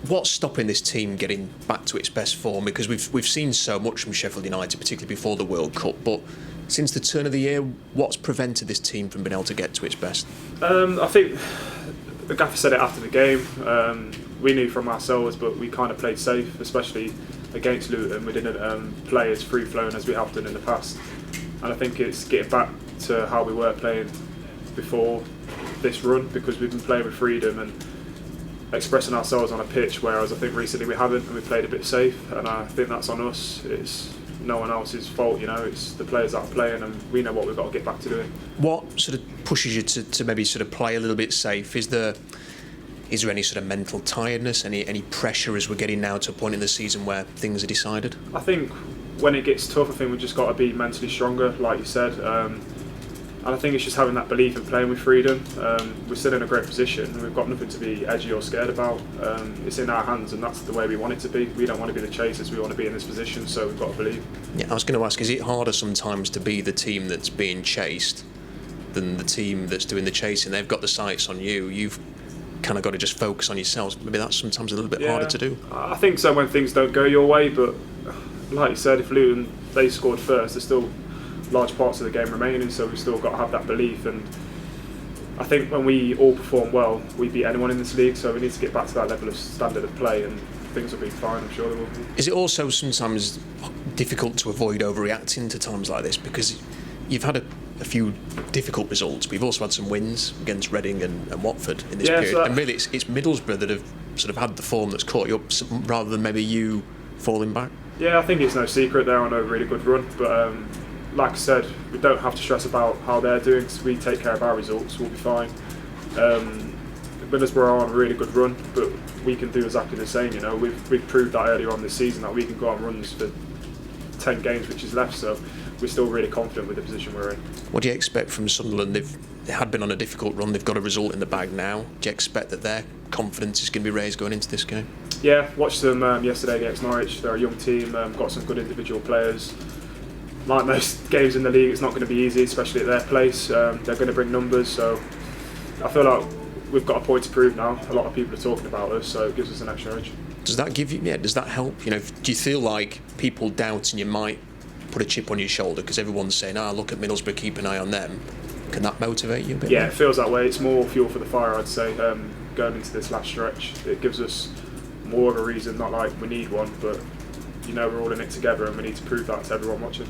what's stopping this team getting back to its best form? Because we've seen so much from Sheffield United, particularly before the World Cup, but since the turn of the year, what's prevented this team from being able to get to its best? I think the gaffer said it after the game. We knew from ourselves, but we kind of played safe, especially against Luton. We didn't play as free-flowing as we have done in the past. And I think it's getting back to how we were playing before this run, because we've been playing with freedom and expressing ourselves on a pitch, whereas I think recently we haven't, and we played a bit safe. And I think that's on us. It's no one else's fault, it's the players that are playing, and we know what we've got to get back to doing. What sort of pushes you to maybe sort of play a little bit safe? Is there any sort of mental tiredness, any pressure as we're getting now to a point in the season where things are decided? I think when it gets tough, I think we've just got to be mentally stronger, like you said. And I think it's just having that belief in playing with freedom. We're still in a great position, and we've got nothing to be edgy or scared about. It's in our hands, and that's the way we want it to be. We don't want to be the chasers, we want to be in this position, so we've got to believe. Yeah, I was going to ask, is it harder sometimes to be the team that's being chased than the team that's doing the chasing? They've got the sights on you, you've kind of got to just focus on yourselves. Maybe that's sometimes a little bit harder to do. I think so when things don't go your way, but like you said, if Luton, they scored first, there's still large parts of the game remaining, so we've still got to have that belief. And I think when we all perform well, we beat anyone in this league, so we need to get back to that level of standard of play, and things will be fine, I'm sure they will be. Is it also sometimes difficult to avoid overreacting to times like this, because you've had a few difficult results, but you've also had some wins against Reading and Watford in this period, and really it's Middlesbrough that have sort of had the form that's caught you up, rather than maybe you falling back? Yeah, I think it's no secret they're on a really good run, but like I said, we don't have to stress about how they're doing, because we take care of our results, we'll be fine. Middlesbrough are on a really good run, but we can do exactly the same. We've proved that earlier on this season, that we can go on runs for 10 games which is left, so we're still really confident with the position we're in. What do you expect from Sunderland? They had been on a difficult run, they've got a result in the bag now. Do you expect that their confidence is going to be raised going into this game? Yeah, watched them yesterday against Norwich. They're a young team, got some good individual players. Like most games in the league, it's not going to be easy, especially at their place. They're going to bring numbers, so I feel like we've got a point to prove now. A lot of people are talking about us, so it gives us an extra edge. Does that give you? Yeah, does that help? Do you feel like people doubting you might put a chip on your shoulder because everyone's saying, look at Middlesbrough, keep an eye on them? Can that motivate you a bit? Yeah, it feels that way. It's more fuel for the fire, I'd say, going into this last stretch. It gives us more of a reason, not like we need one, but we're all in it together, and we need to prove that to everyone watching.